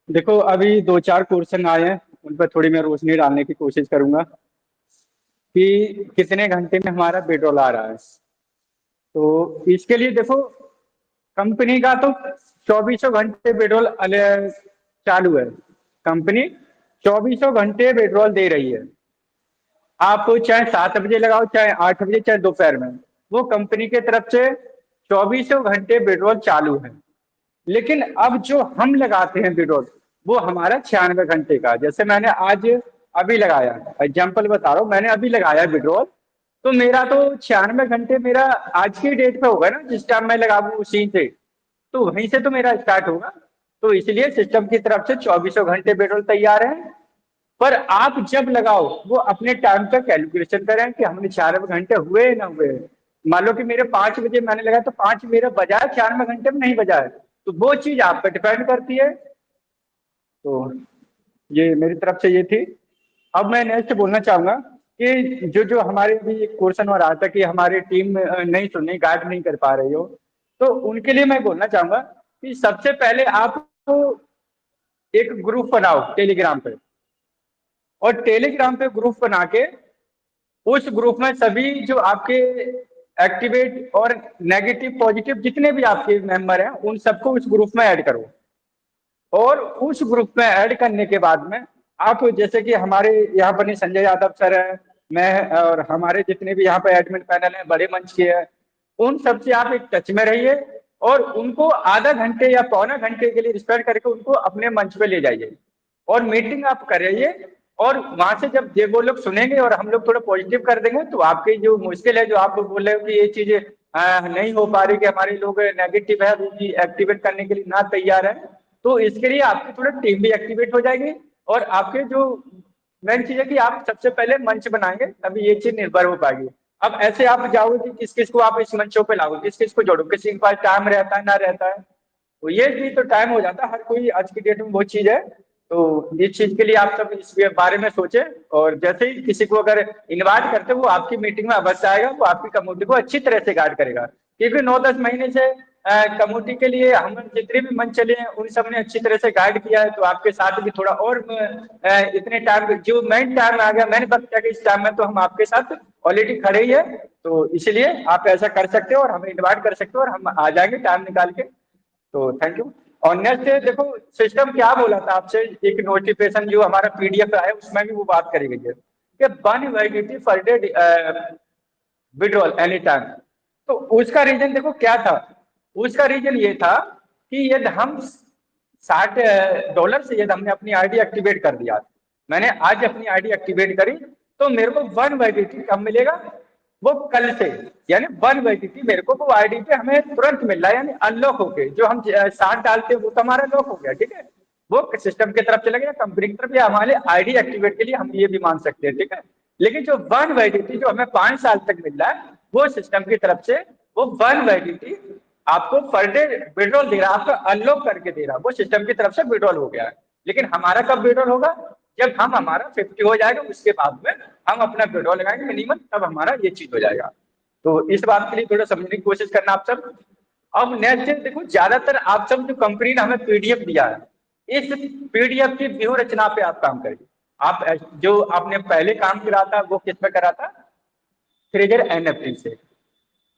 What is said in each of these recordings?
देखो, अभी दो चार क्वेश्चन आए हैं, उन पर थोड़ी मैं रोशनी डालने की कोशिश करूंगा कि कितने घंटे में हमारा पेट्रोल आ रहा है। तो इसके लिए देखो, कंपनी का तो चौबीसों घंटे पेट्रोल चालू है। कंपनी चौबीसों घंटे पेट्रोल दे रही है। आप चाहे 7 बजे लगाओ, चाहे 8 बजे, चाहे दोपहर में, वो कंपनी की तरफ से चौबीसों घंटे पेट्रोल चालू है। लेकिन अब जो हम लगाते हैं पेट्रोल, वो हमारा 96 घंटे का। जैसे मैंने आज अभी लगाया, एग्जाम्पल बता रहा हूँ, मैंने अभी लगाया पेट्रोल, तो मेरा तो 96 घंटे मेरा आज की डेट पे होगा ना, जिस टाइम मैं लगाऊँ उसी से, तो वहीं से तो मेरा स्टार्ट होगा। तो इसलिए सिस्टम की तरफ से चौबीसों घंटे पेट्रोल तैयार है। पर आप जब लगाओ, वो अपने टाइम का कैलकुलेशन करें कि हमने 96 घंटे हुए ना हुए। मान लो कि मेरे 5 बजे मैंने लगाया, तो 5 मेरा बजा है, 96 घंटे में नहीं बजा है। तो वो चीज आप पे डिपेंड करती है। तो ये मेरी तरफ से ये थी। अब मैं नेक्स्ट बोलना चाहूंगा कि जो जो हमारे भी एक क्वेश्चन और रहा था कि हमारी टीम नहीं सुन रही, गाइड नहीं कर पा रही हो, तो उनके लिए मैं बोलना चाहूंगा कि सबसे पहले आप एक ग्रुप बनाओ टेलीग्राम पे, और टेलीग्राम पे ग्रुप बना के उस ग्रुप में सभी जो आपके एक्टिवेट और नेगेटिव पॉजिटिव जितने भी आपके मेंबर हैं, उन सबको उस ग्रुप में ऐड करो। और उस ग्रुप में ऐड करने के बाद में आप, जैसे कि हमारे यहाँ पर नहीं, संजय यादव सर है, मैं, और हमारे जितने भी यहाँ पर एडमिन पैनल है, बड़े मंच के हैं, उन सबसे आप एक टच में रहिए, और उनको आधा घंटे या पौना घंटे के लिए रिस्पेक्ट करके उनको अपने मंच पे ले जाइए, और मीटिंग आप करिए। और वहां से जब ये वो लोग सुनेंगे और हम लोग थोड़ा पॉजिटिव कर देंगे, तो आपकी जो मुश्किल है, जो आप बोल रहे हो कि ये चीजें नहीं हो पा रही, कि हमारे लोग नेगेटिव है, वो भी एक्टिवेट करने के लिए ना तैयार है, तो इसके लिए आपकी थोड़ा टीम भी एक्टिवेट हो जाएगी। और आपके जो मेन चीज है कि आप सबसे पहले मंच बनाएंगे, तभी ये चीज निर्भर हो पाएगी। अब ऐसे आप जाओगे कि किस किस को आप इस मंचों पे लाओगे, किस किस को जोड़ो, किसी के पास टाइम रहता है ना रहता है, तो ये भी तो टाइम हो जाता है। हर कोई आज की डेट में वो चीज है। तो इस चीज के लिए आप सब इस बारे में सोचे, और जैसे ही किसी को अगर इन्वाइट करते, वो आपकी मीटिंग में अवश्य आएगा, वो आपकी कम्युनिटी को अच्छी तरह से गाइड करेगा। क्योंकि 9-10 महीने से कम्युनिटी के लिए हम जितने भी मंच चले हैं, उन सब ने अच्छी तरह से गाइड किया है। तो आपके साथ भी थोड़ा और इतने टाइम जो मेन टाइम आ गया, मैंने वक्त किया कि इस टाइम में तो हम आपके साथ ऑलरेडी खड़े ही है। तो इसलिए आप ऐसा कर सकते हो और हमें इन्वाइट कर सकते हो, और हम आ जाएंगे टाइम निकाल के। तो थैंक यू। और नेक्स्ट देखो, सिस्टम क्या बोला था आपसे, एक नोटिफिकेशन जो हमारा पीडीएफ है उसमें भी वो बात करी गई है कि 1 validity per day withdrawal any time. तो उसका रीजन देखो क्या था। उसका रीजन ये था कि यदि हम $60 से यदि हमने अपनी आईडी एक्टिवेट कर दिया, मैंने आज अपनी आईडी एक्टिवेट करी, तो मेरे को 1 वैलिडिटी कब मिलेगा, वो कल से। यानी 1 वैलिडिटी मेरे को वो आईडी पे हमें तुरंत मिल रहा है, यानी अनलॉक होके जो हम 60 डालते हैं वो तो हमारा लॉक हो गया, ठीक है। वो सिस्टम की तरफ चला गया, कंपनी की तरफ, या हमारे आईडी एक्टिवेट के लिए हम ये भी मान सकते हैं, ठीक है। लेकिन जो 1 वैलिडिटी जो हमें 5 साल तक मिल रहा है, वो सिस्टम की तरफ से वो 1 वैलिडिटी आपको पर डे विड्रॉल दे रहा है, आपका अनलॉक करके दे रहा है, वो सिस्टम की तरफ से विड्रॉल हो गया है। लेकिन हमारा कब विड्रॉल होगा, जब हम हमारा 50 हो जाएगा, उसके बाद में हम अपना विड्रॉल लगाएंगे मिनिमम, तब हमारा ये चीज हो जाएगा। तो इस बात के लिए थोड़ा समझने की कोशिश करना आप सब। अब नेक्स्ट देखो, ज्यादातर आप सब जो कंपनी ने हमें पीडीएफ दिया है, इस पीडीएफ की व्यूह रचना पे आप काम करिए। आप जो आपने पहले काम करा था, वो किस पे करा था, ट्रेजर एनएफटी से।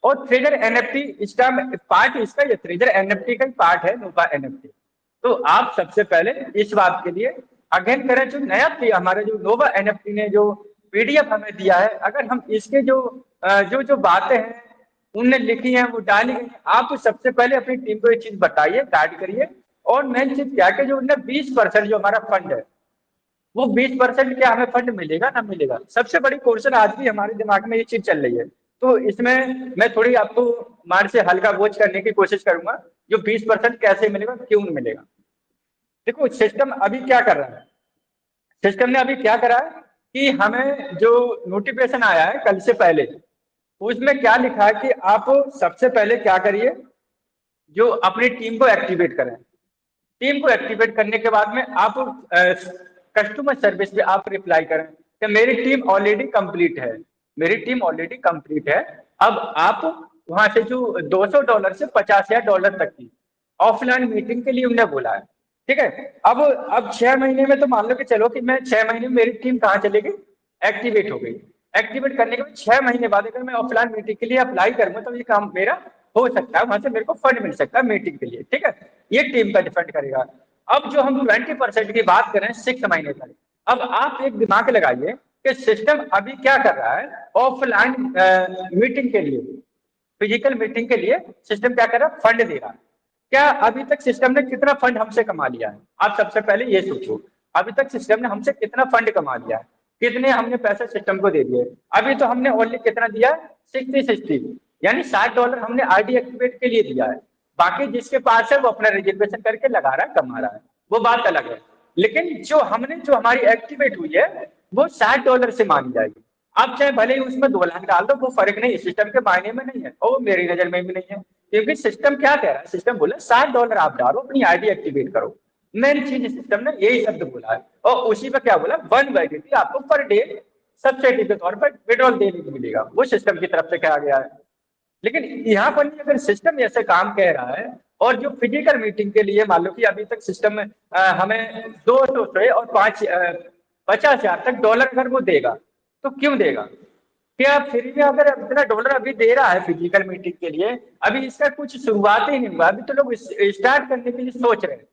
और ट्रेजर एनएफटी इसका पार्ट, इसका ये ट्रेजर एनएफटी का ही पार्ट है नोवा एनएफटी। तो आप सबसे पहले इस बात के लिए अध्ययन करें, जो नया हमारे जो नोवा एनएफटी ने जो पीडीएफ हमें दिया है, अगर हम इसके जो जो जो बातें हैं उनने लिखी हैं, वो डाली गई, आप सबसे पहले अपनी टीम को ये चीज बताइए, गाइड करिए। और मेन चीज क्या है कि जो उनने 20% जो हमारा फंड है, वो 20% क्या हमें फंड मिलेगा ना मिलेगा, सबसे बड़ी क्वेश्चन आज भी हमारे दिमाग में ये चीज चल रही है। तो इसमें मैं थोड़ी आपको मार से हल्का बोझ करने की कोशिश करूंगा, जो 20% कैसे मिलेगा, क्यों मिलेगा। देखो, सिस्टम अभी क्या कर रहा है, सिस्टम ने अभी क्या करा है कि हमें जो नोटिफिकेशन आया है कल से पहले, उसमें क्या लिखा है कि आप सबसे पहले क्या करिए, जो अपनी टीम को एक्टिवेट करें। टीम को एक्टिवेट करने के बाद में आप कस्टमर सर्विस पे आप रिप्लाई करें कि मेरी टीम ऑलरेडी कंप्लीट है, मेरी टीम ऑलरेडी कंप्लीट है। अब आप वहां से जो $200 से $50,000 तक की ऑफलाइन मीटिंग के लिए उन्हें बोला है, ठीक है। अब 6 महीने में तो मान लो कि चलो कि मैं 6 महीने में मेरी टीम कहाँ चलेगी, एक्टिवेट हो गई। एक्टिवेट करने के बाद 6 महीने बाद अगर मैं ऑफलाइन मीटिंग के लिए अप्लाई करूंगा तो ये काम मेरा हो सकता है, वहां से मेरे को फंड मिल सकता है मीटिंग के लिए। ठीक है, ये टीम का डिपेंड करेगा। अब जो हम 20% की बात करें 6 महीने तक, अब आप एक दिमाग लगाइए कि सिस्टम अभी क्या कर रहा है, ऑफलाइन मीटिंग के लिए, फिजिकल मीटिंग के लिए सिस्टम क्या कर रहा है, फंड दे रहा है। क्या अभी तक सिस्टम ने कितना फंड हमसे कमा लिया है, आप सबसे पहले ये सोचो। अभी तक सिस्टम ने हमसे कितना फंड कमा लिया है, कितने हमने पैसे सिस्टम को दे दिए। अभी तो हमने ओनली कितना दिया है, 60 यानी $60 हमने आईडी एक्टिवेट के लिए दिया है। बाकी जिसके पास है वो अपना रजिस्ट्रेशन करके लगा रहा है, कमा रहा है, वो बात अलग है। लेकिन जो हमारी एक्टिवेट हुई है वो $60 से मानी जाएगी। आप चाहे भले ही उसमें 2 लाख डाल दो, वो फर्क नहीं, सिस्टम के मायने में नहीं है और मेरी नजर में भी नहीं है। क्योंकि सिस्टम क्या कह रहा है, सिस्टम बोला $60 आप डालो, अपनी आईडी एक्टिवेट करो। मेन चीज सिस्टम ने यही शब्द बोला है। और उसी में क्या बोला, 1 वैलिडिटी आपको पर डे सब्सिडी के तौर पर पेट्रोल देने को मिलेगा, वो सिस्टम की तरफ से कहा गया है। लेकिन यहाँ पर अगर सिस्टम ऐसे काम कह रहा है और जो फिजिकल मीटिंग के लिए मान लो कि अभी तक सिस्टम में हमें 200 से और 50,000 तक डॉलर अगर वो देगा तो क्यों देगा। क्या फ्री में अगर इतना डॉलर अभी दे रहा है फिजिकल मीटिंग के लिए, अभी इसका कुछ शुरुआत ही नहीं हुआ, अभी तो लोग स्टार्ट करने के लिए सोच रहे हैं।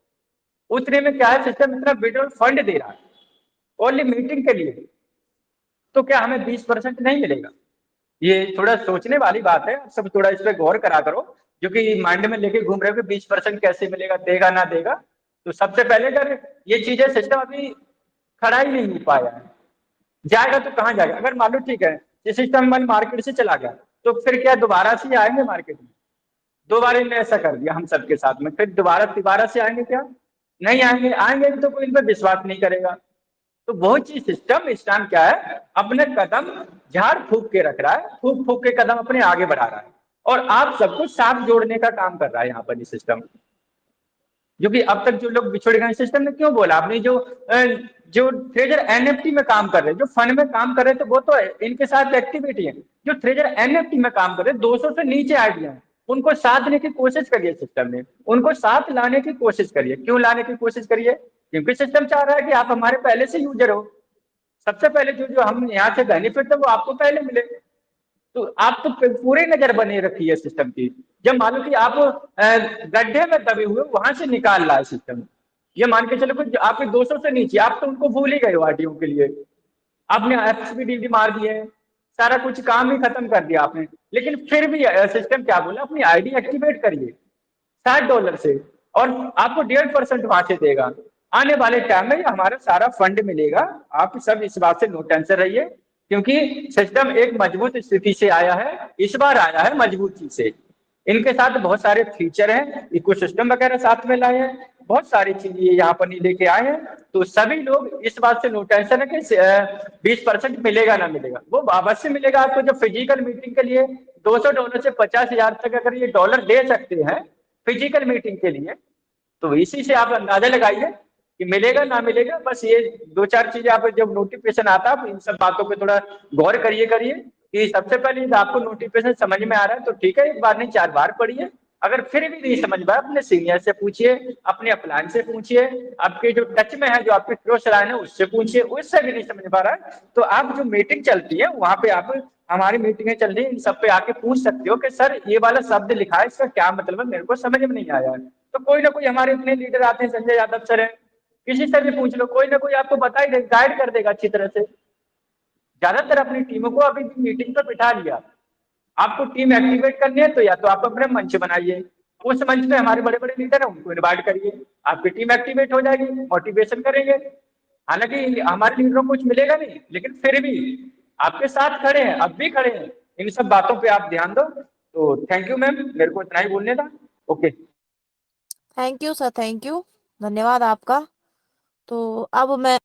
उतने में क्या है, सिस्टम इतना विड्रॉल फंड दे रहा है ओनली मीटिंग के लिए, तो क्या हमें 20% नहीं मिलेगा। ये थोड़ा सोचने वाली बात है, सब थोड़ा इस पर गौर करा करो। जो कि माइंड में लेके घूम रहे हो कि 20% कैसे मिलेगा, देगा ना देगा। तो सबसे पहले अगर ये चीजें सिस्टम अभी खड़ा ही नहीं हो पाया है, जाएगा तो कहाँ जाएगा। अगर मान लो ठीक है ये सिस्टम मार्केट से चला गया तो फिर क्या दोबारा से आएंगे मार्केट में, दोबारा इन्होंने ऐसा कर दिया हम सबके साथ में, फिर दोबारा से आएंगे क्या, नहीं आएंगे। आएंगे तो कोई इन पर विश्वास नहीं करेगा। तो वो चीज सिस्टम इस टाइम क्या है, अपने कदम झाड़ फूक के रख रहा है, फूक फूक के कदम अपने आगे बढ़ा रहा है और आप सबको साथ जोड़ने का काम कर रहा है यहाँ पर ये सिस्टम। जो कि अब तक जो लोग बिछड़ गए, सिस्टम ने क्यों बोला, आपने जो ट्रेजर एनएफटी में काम कर रहे हैं, जो फंड में काम कर रहे हैं, तो वो तो इनके साथ एक्टिविटी है। जो ट्रेजर एनएफटी में काम कर रहे हैं 200 से नीचे आइडिया है, उनको साथ लेने की कोशिश करिए, सिस्टम ने उनको साथ लाने की कोशिश करिए। क्यों लाने की कोशिश करिए, क्योंकि सिस्टम चाह रहा है कि आप हमारे पहले से यूजर हो, सबसे पहले जो जो हम यहाँ से बेनिफिट है वो आपको पहले मिले। तो आप तो पूरी नजर बने रखी है सिस्टम की। जब मान लो कि आप गड्ढे में दबे हुए वहां से निकाल रहा है सिस्टम, ये मान के चलो कि आपके 200 से नीचे, आप तो उनको भूल ही गए हो आरटीओ के लिए, आपने एफसीडी मार दिए, सारा कुछ काम ही खत्म कर दिया आपने। लेकिन फिर भी सिस्टम क्या बोला, अपनी आईडी एक्टिवेट करिए $60 से, और आपको 1.5% वहां से देगा। आने वाले टाइम में हमारा सारा फंड मिलेगा, आप सब इस बात से नो टेंशन रहिए। क्योंकि सिस्टम एक मजबूत स्थिति से आया है, इस बार आया है मजबूती से। इनके साथ बहुत सारे फीचर हैं, इकोसिस्टम वगैरह साथ में लाए हैं, बहुत सारी चीजें यहाँ पर नहीं लेके आए हैं। तो सभी लोग इस बात से नो टेंशन है कि 20% मिलेगा ना मिलेगा, वो अवश्य मिलेगा आपको। जो फिजिकल मीटिंग के लिए $200 से 50,000 तक अगर ये डॉलर दे सकते हैं फिजिकल मीटिंग के लिए, तो इसी से आप अंदाजा लगाइए कि मिलेगा ना मिलेगा। बस ये 2-4 चीजें आप जब नोटिफिकेशन आता है इन सब बातों पे थोड़ा गौर करिए कि सबसे पहले यदि आपको नोटिफिकेशन समझ में आ रहा है तो ठीक है, एक बार नहीं 4 बार पढ़िए। अगर फिर भी नहीं समझ में आया, अपने सीनियर से पूछिए, अपने अपलाइन से पूछिए, आपके जो टच में है, जो आपके क्लोज लाइन है उससे पूछिए। उससे भी नहीं समझ पा रहा है तो आप जो मीटिंग चलती है वहां पे आप, हमारी मीटिंगें चल रही है, इन सब पे आके पूछ सकते हो कि सर ये वाला शब्द लिखा है इसका क्या मतलब है, मेरे को समझ में नहीं आया है। तो कोई ना कोई हमारे इतने लीडर आते हैं, संजय यादव सर है, किसी से भी पूछ लो, कोई ना कोई आपको बता ही देगा, गाइड कर देगा अच्छी तरह से। ज्यादातर अपनी टीमों को अभी मीटिंग पर बिठा लिया। आपको टीम एक्टिवेट करनी है तो या तो आप अपने मंच बनाइए, उस मंच पे हमारे बड़े बड़े लीडर हैं उनको इनवाइट करिए, आपकी टीम एक्टिवेट हो जाएगी, मोटिवेशन करेंगे। हालांकि हमारे लीडरों को कुछ मिलेगा नहीं, लेकिन फिर भी आपके साथ खड़े हैं, अब भी खड़े हैं। इन सब बातों पे आप ध्यान दो। तो थैंक यू मैम, मेरे को इतना ही बोलने था। Okay, thank you sir, thank you, धन्यवाद आपका। तो अब मैं